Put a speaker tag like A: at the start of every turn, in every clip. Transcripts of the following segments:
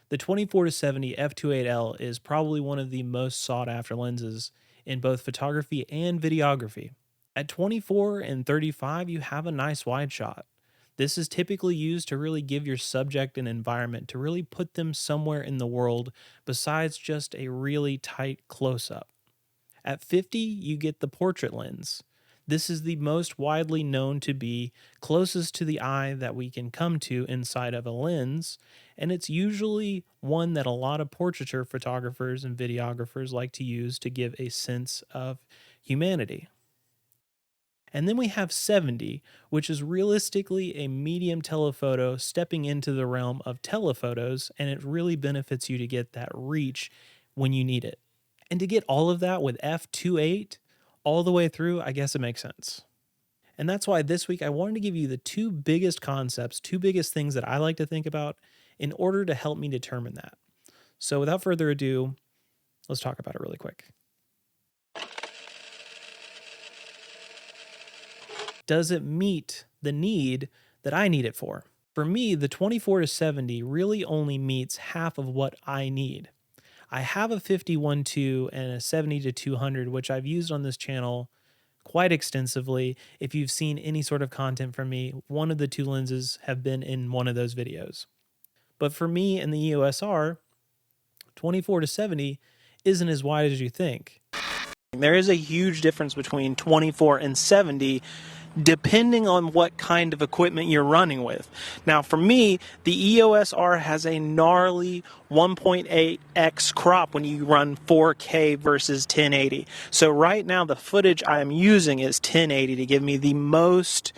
A: The 24-70 f2.8L is probably one of the most sought after lenses in both photography and videography. At 24 and 35, you have a nice wide shot. This is typically used to really give your subject an environment, to really put them somewhere in the world besides just a really tight close up. At 50, you get the portrait lens. This is the most widely known to be closest to the eye that we can come to inside of a lens, and it's usually one that a lot of portraiture photographers and videographers like to use to give a sense of humanity. And then we have 70, which is realistically a medium telephoto stepping into the realm of telephotos, and it really benefits you to get that reach when you need it. And to get all of that with f2.8 all the way through, I guess it makes sense. And that's why this week I wanted to give you the two biggest concepts, two biggest things that I like to think about in order to help me determine that. So without further ado, let's talk about it really quick. Does it meet the need that I need it for? For me, the 24-70 really only meets half of what I need. I have a 51.2 and a 70-200, which I've used on this channel quite extensively. If you've seen any sort of content from me, one of the two lenses have been in one of those videos. But for me and the EOS R, 24-70 isn't as wide as you think. There is a huge difference between 24 and 70 depending on what kind of equipment you're running with. Now for me, the EOS R has a gnarly 1.8x crop when you run 4K versus 1080. So right now the footage I am using is 1080 to give me the most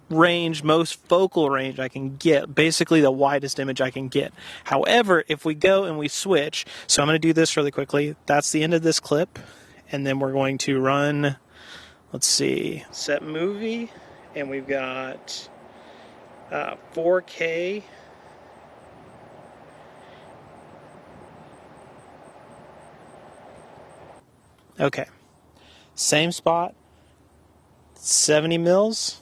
A: range, most focal range I can get, basically the widest image I can get. However, if we go and we switch, so I'm going to do this really quickly. That's the end of this clip, and then we're going to run, let's see, set movie, and we've got 4K. Okay, same spot, 70 mils.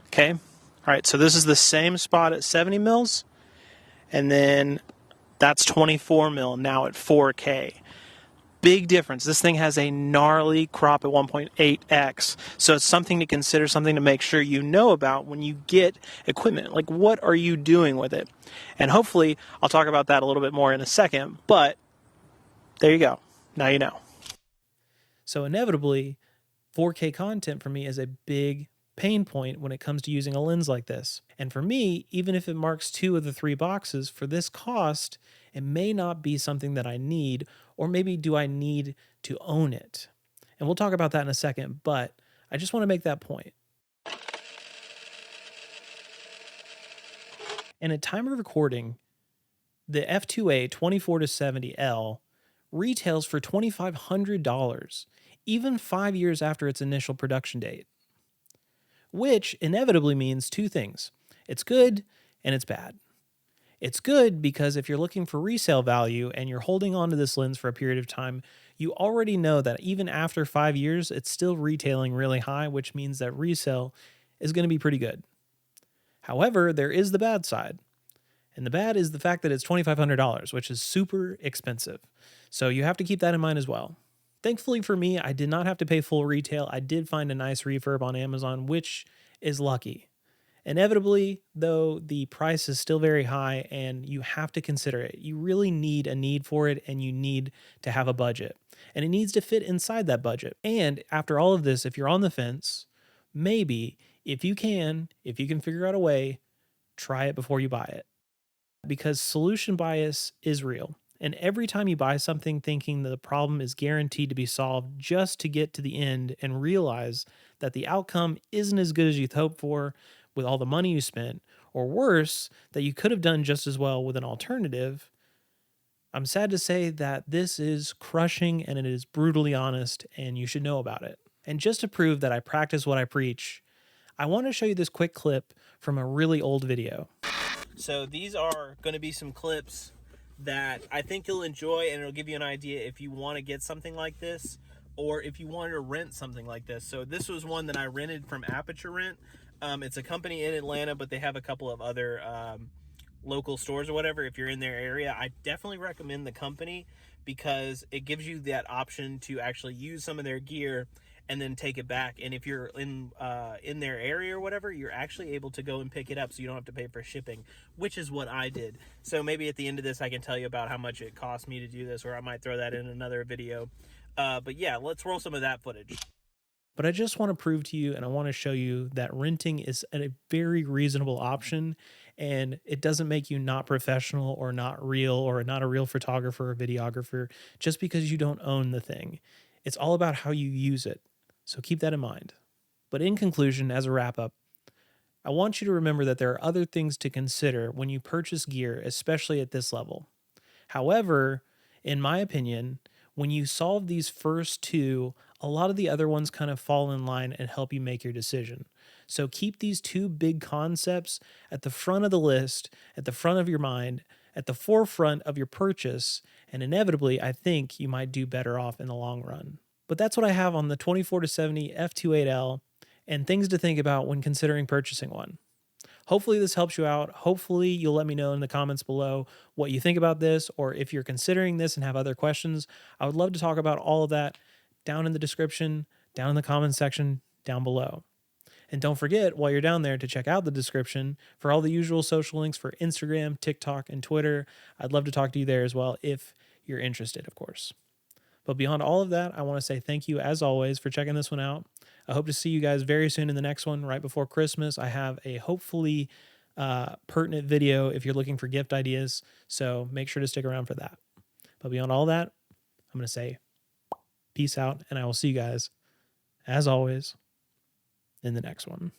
A: Okay, all right, so this is the same spot at 70 mils, and then that's 24 mil now at 4K. Big difference. This thing has a gnarly crop at 1.8x. So it's something to consider, something to make sure you know about when you get equipment. Like, what are you doing with it? And hopefully, I'll talk about that a little bit more in a second, but there you go. Now you know. So inevitably, 4K content for me is a big pain point when it comes to using a lens like this. And for me, even if it marks 2 of the 3 boxes, for this cost, it may not be something that I need, or maybe do I need to own it? And we'll talk about that in a second, but I just want to make that point. And at time of recording, the f2.8 24-70L retails for $2,500, even 5 years after its initial production date. Which inevitably means two things. It's good and it's bad. It's good because if you're looking for resale value and you're holding on to this lens for a period of time, you already know that even after 5 years, it's still retailing really high, which means that resale is going to be pretty good. However, there is the bad side. And the bad is the fact that it's $2,500, which is super expensive. So you have to keep that in mind as well. Thankfully for me, I did not have to pay full retail. I did find a nice refurb on Amazon, which is lucky. Inevitably, though, the price is still very high and you have to consider it. You really need a need for it and you need to have a budget. And it needs to fit inside that budget. And after all of this, if you're on the fence, maybe, if you can figure out a way, try it before you buy it. Because solution bias is real. And every time you buy something thinking that the problem is guaranteed to be solved just to get to the end and realize that the outcome isn't as good as you hoped for with all the money you spent, or worse, that you could have done just as well with an alternative, I'm sad to say that this is crushing and it is brutally honest and you should know about it. And just to prove that I practice what I preach, I want to show you this quick clip from a really old video. So these are going to be some clips that I think you'll enjoy, and it'll give you an idea if you want to get something like this or if you wanted to rent something like this. So this was one that I rented from Aperture Rent. It's a company in Atlanta, but they have a couple of other
B: local stores or whatever, if you're in their area, I definitely recommend the company because it gives you that option to actually use some of their gear and then take it back. And if you're in their area or whatever, you're actually able to go and pick it up, so you don't have to pay for shipping, which is what I did. So maybe at the end of this, I can tell you about how much it cost me to do this, or I might throw that in another video. But yeah, let's roll some of that footage.
A: But I just want to prove to you and I want to show you that renting is a very reasonable option, and it doesn't make you not professional or not real or not a real photographer or videographer just because you don't own the thing. It's all about how you use it. So keep that in mind. But in conclusion, as a wrap up, I want you to remember that there are other things to consider when you purchase gear, especially at this level. However, in my opinion, when you solve these first two, a lot of the other ones kind of fall in line and help you make your decision. So keep these two big concepts at the front of the list, at the front of your mind, at the forefront of your purchase, and inevitably, I think you might do better off in the long run. But that's what I have on the 24 to 70 f2.8L and things to think about when considering purchasing one. Hopefully, this helps you out. Hopefully, you'll let me know in the comments below what you think about this, or if you're considering this and have other questions. I would love to talk about all of that down in the description, down in the comments section, down below. And don't forget, while you're down there, to check out the description for all the usual social links for Instagram, TikTok, and Twitter. I'd love to talk to you there as well if you're interested, of course. But beyond all of that, I want to say thank you as always for checking this one out. I hope to see you guys very soon in the next one, right before Christmas. I have a hopefully pertinent video if you're looking for gift ideas. So make sure to stick around for that. But beyond all that, I'm going to say peace out, and I will see you guys, as always, in the next one.